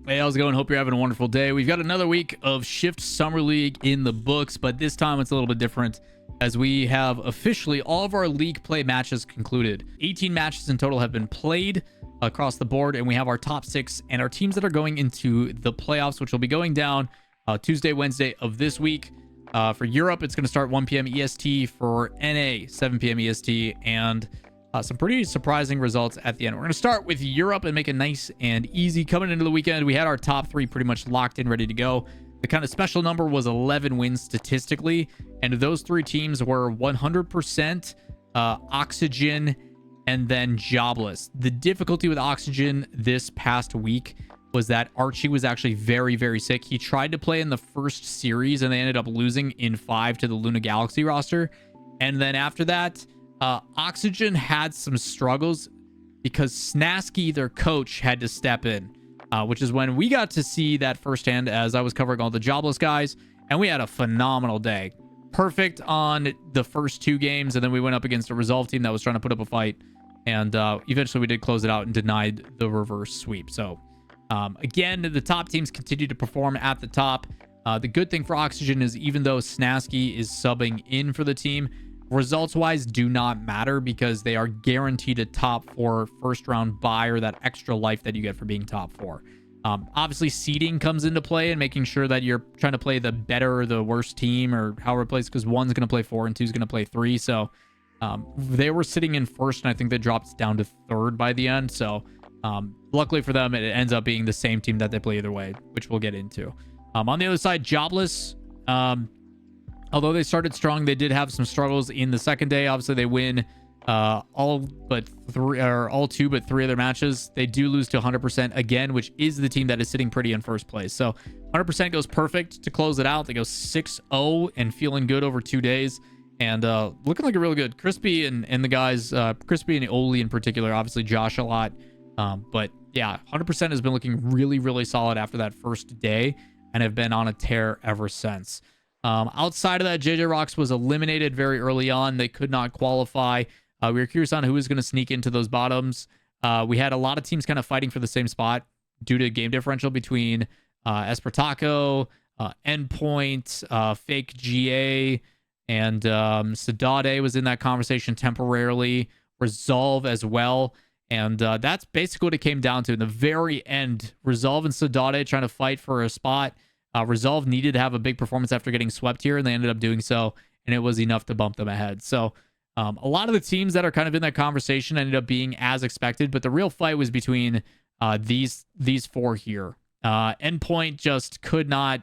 Hey, how's it going? Hope you're having a wonderful day. We've got another week of Shift Summer League in the books, but this time it's a little bit different as we have officially all of our league play matches concluded. 18 matches in total have been played across the board, and we have our top 6 and our teams that are going into the playoffs, which will be going down Tuesday, Wednesday of this week. For Europe, it's going to start 1 p.m. EST. For NA, 7 p.m. EST, and some pretty surprising results at the end. We're going to start with Europe and make it nice and easy. Coming into the weekend, we had our top 3 pretty much locked in, ready to go. The kind of special number was 11 wins statistically, and those 3 teams were 100%, Oxygen, and then Jobless. The difficulty with Oxygen this past week was that Archie was actually very, very sick. He tried to play in the first series, and they ended up losing in 5 to the Luna Galaxy roster. And then after that, Oxygen had some struggles because Snasky, their coach, had to step in, which is when we got to see that firsthand as I was covering all the Jobless guys, and we had a phenomenal day. Perfect on the first 2 games, and then we went up against a Resolve team that was trying to put up a fight, and eventually we did close it out and denied the reverse sweep. So again, the top teams continue to perform at the top. The good thing for Oxygen is even though Snasky is subbing in for the team, results-wise do not matter because they are guaranteed a top 4 first-round bye, or that extra life that you get for being top 4. Obviously, seeding comes into play and making sure that you're trying to play the better or the worst team, or however it plays, because 1's going to play 4 and 2's going to play 3. So they were sitting in first, and I think they dropped down to 3rd by the end. So luckily for them, it ends up being the same team that they play either way, which we'll get into. On the other side, Jobless, although they started strong, they did have some struggles in the second day. Obviously, they win all 2 but 3 of their matches. They do lose to 100% again, which is the team that is sitting pretty in first place. So 100% goes perfect to close it out. They go 6-0 and feeling good over 2 days, and looking like a really good Crispy and the guys, Crispy and Oli in particular, obviously Josh a lot. But yeah, 100% has been looking really, really solid after that first day and have been on a tear ever since. Outside of that, JJ Rocks was eliminated very early on. They could not qualify. We were curious on who was going to sneak into those bottoms. We had a lot of teams kind of fighting for the same spot due to game differential between Espertaco, Endpoint, Fake GA, and Sadade was in that conversation temporarily. Resolve as well. And that's basically what it came down to. In the very end, Resolve and Sadade trying to fight for a spot. Resolve needed to have a big performance after getting swept here, and they ended up doing so, and it was enough to bump them ahead. So a lot of the teams that are kind of in that conversation ended up being as expected, but the real fight was between these 4 here. Endpoint just could not...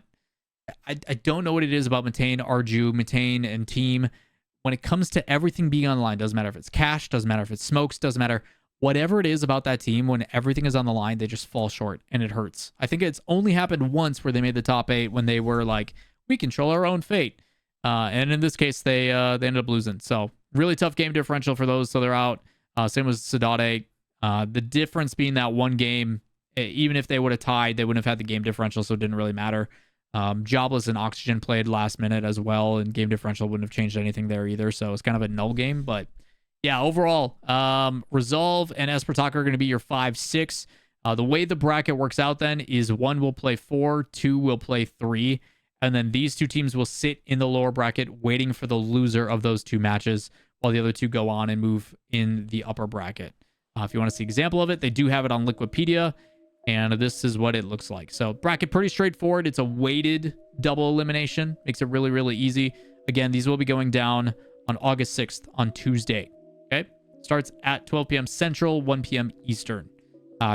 I don't know what it is about Matane, Arju, Matane, and team. When it comes to everything being online, doesn't matter if it's cash, doesn't matter if it's smokes, doesn't matter. Whatever it is about that team, when everything is on the line, they just fall short, and it hurts. I think it's only happened once where they made the top 8 when they were like, we control our own fate. And in this case, they ended up losing. So really tough game differential for those, so they're out. Same with Sadade. The difference being that 1 game, even if they would have tied, they wouldn't have had the game differential, so it didn't really matter. Jobless and Oxygen played last minute as well, and game differential wouldn't have changed anything there either, so it's kind of a null game, but... yeah, overall, Resolve and Espertaco are going to be your 5-6. The way the bracket works out then is 1 will play 4, 2 will play 3, and then these 2 teams will sit in the lower bracket waiting for the loser of those 2 matches, while the other 2 go on and move in the upper bracket. If you want to see an example of it, they do have it on Liquipedia, and this is what it looks like. So bracket pretty straightforward. It's a weighted double elimination. Makes it really, really easy. Again, these will be going down on August 6th on Tuesday. Okay, starts at 12 p.m. Central, 1 p.m. Eastern.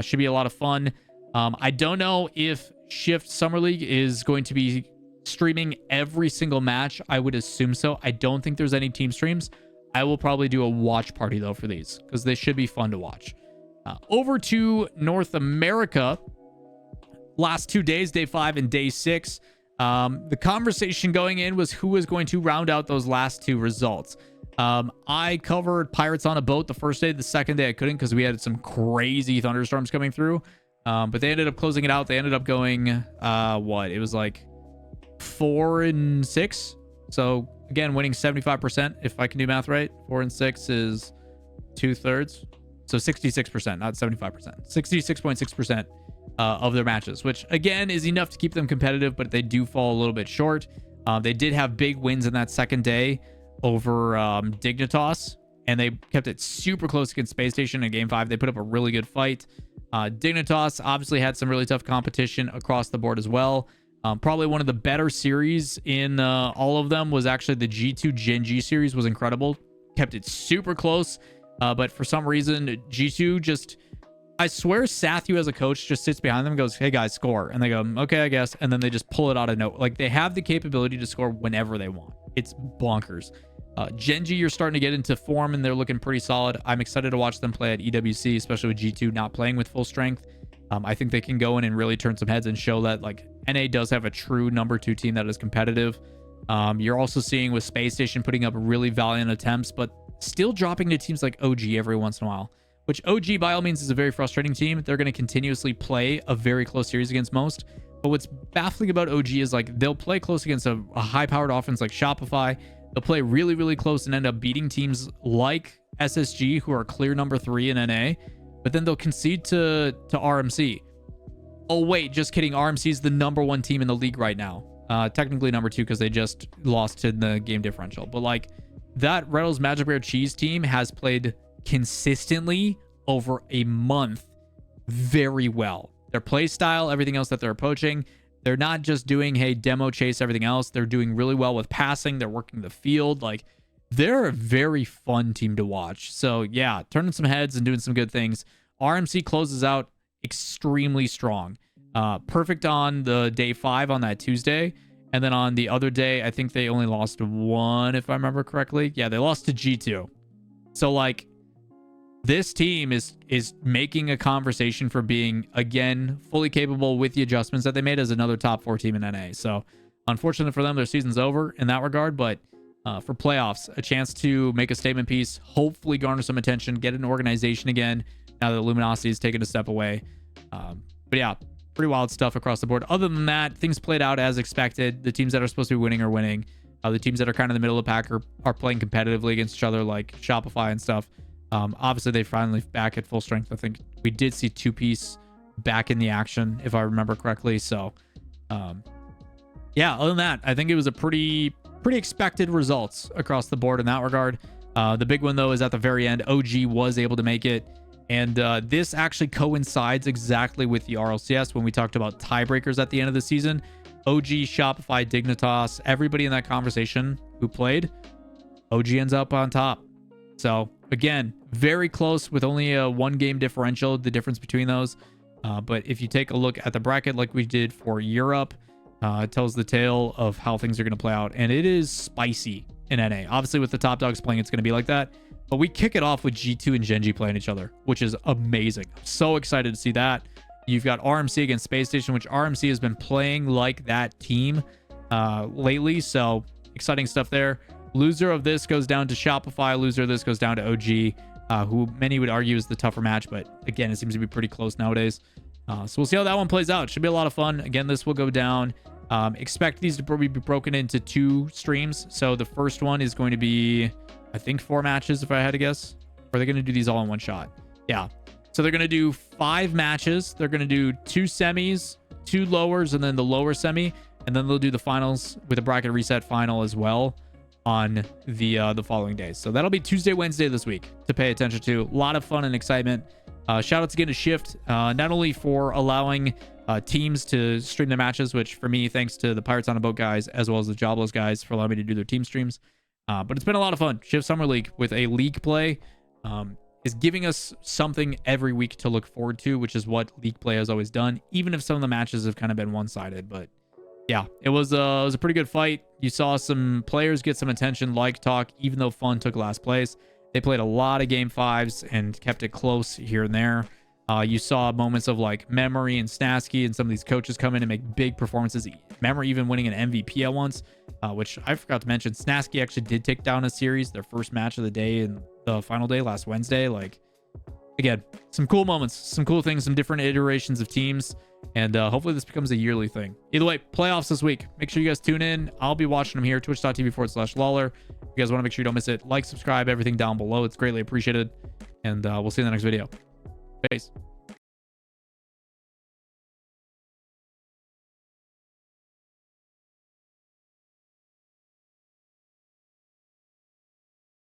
Should be a lot of fun. I don't know if Shift Summer League is going to be streaming every single match. I would assume so. I don't think there's any team streams. I will probably do a watch party, though, for these, because they should be fun to watch. Over to North America. Last 2 days, day 5 and day 6. The conversation going in was who was going to round out those last 2 results. I covered Pirates on a Boat the first day. The second day I couldn't because we had some crazy thunderstorms coming through. But they ended up closing it out. They ended up going, it was like 4-6. So again, winning 75%, if I can do math right. 4 and 6 is 2/3. So 66%, not 75%. 66.6% of their matches, which again is enough to keep them competitive, but they do fall a little bit short. They did have big wins in that second day over Dignitas, and they kept it super close against Space Station in Game 5. They put up a really good fight. Dignitas obviously had some really tough competition across the board as well. Probably one of the better series in all of them was actually the G2 Gen G series. Was incredible. Kept it super close, but for some reason G2 just, I swear Sathu as a coach just sits behind them and goes, hey guys, score, and they go, okay, I guess, and then they just pull it out of nowhere. Like, they have the capability to score whenever they want. It's bonkers. Gen G, you're starting to get into form and they're looking pretty solid. I'm excited to watch them play at EWC, especially with G2 not playing with full strength. I think they can go in and really turn some heads and show that, like, NA does have a true number 2 team that is competitive. You're also seeing with Space Station putting up really valiant attempts, but still dropping to teams like OG every once in a while, which OG by all means is a very frustrating team. They're going to continuously play a very close series against most. But what's baffling about OG is, like, they'll play close against a high-powered offense like Shopify. They'll play really, really close and end up beating teams like SSG, who are clear number 3 in NA. But then they'll concede to RMC. Oh, wait, just kidding. RMC is the number 1 team in the league right now. Technically number 2 because they just lost in the game differential. But, like, that Reynolds Magic Bear Cheese team has played consistently over a month very well. Their play style, everything else that they're approaching, they're not just doing, hey, demo chase everything else. They're doing really well with passing. They're working the field. Like, they're a very fun team to watch. So yeah, turning some heads and doing some good things. RMC closes out extremely strong. Perfect on the day 5 on that Tuesday. And then on the other day, I think they only lost 1, if I remember correctly. Yeah, they lost to G2. So, like, this team is making a conversation for being, again, fully capable with the adjustments that they made as another top 4 team in NA. So, unfortunate for them, their season's over in that regard. But for playoffs, a chance to make a statement piece, hopefully garner some attention, get an organization again, now that Luminosity has taken a step away. But yeah, pretty wild stuff across the board. Other than that, things played out as expected. The teams that are supposed to be winning are winning. The teams that are kind of in the middle of the pack are playing competitively against each other, like Shopify and stuff. Obviously, they finally back at full strength. I think we did see 2-piece back in the action, if I remember correctly. So, yeah, other than that, I think it was a pretty expected results across the board in that regard. The big one, though, is at the very end. OG was able to make it. And this actually coincides exactly with the RLCS when we talked about tiebreakers at the end of the season. OG, Shopify, Dignitas, everybody in that conversation who played, OG ends up on top. So, again, very close with only a 1-game differential, the difference between those. But if you take a look at the bracket like we did for Europe, it tells the tale of how things are going to play out. And it is spicy in NA. Obviously, with the top dogs playing, it's going to be like that. But we kick it off with G2 and Gen G playing each other, which is amazing. I'm so excited to see that. You've got RMC against Space Station, which RMC has been playing like that team lately. So, exciting stuff there. Loser of this goes down to Shopify. Loser of this goes down to OG, who many would argue is the tougher match. But again, it seems to be pretty close nowadays. So we'll see how that one plays out. Should be a lot of fun. Again, this will go down. Expect these to probably be broken into 2 streams. So the first one is going to be, I think, 4 matches, if I had to guess. Or are they going to do these all in one shot? Yeah. So they're going to do 5 matches. They're going to do 2 semis, 2 lowers, and then the lower semi. And then they'll do the finals with a bracket reset final as well on the following days. So that'll be Tuesday, Wednesday this week to pay attention to. A lot of fun and excitement. Shout outs again to Shift, not only for allowing teams to stream their matches, which for me, thanks to the Pirates on a Boat guys, as well as the Jobless guys for allowing me to do their team streams. But it's been a lot of fun. Shift Summer League with a league play is giving us something every week to look forward to, which is what league play has always done, even if some of the matches have kind of been one-sided. But yeah, it was a pretty good fight. You saw some players get some attention, like Talk, even though Fun took last place. They played a lot of game 5s and kept it close here and there. You saw moments of like Memory and Snasky and some of these coaches come in and make big performances. Memory even winning an MVP at once, which I forgot to mention. Snasky actually did take down a series, their first match of the day and the final day last Wednesday. Like, again, some cool moments, some cool things, some different iterations of teams. And hopefully this becomes a yearly thing. Either way, playoffs this week. Make sure you guys tune in. I'll be watching them here, twitch.tv/Lawler. If you guys want to make sure you don't miss it, like, subscribe, everything down below. It's greatly appreciated. And we'll see you in the next video. Peace.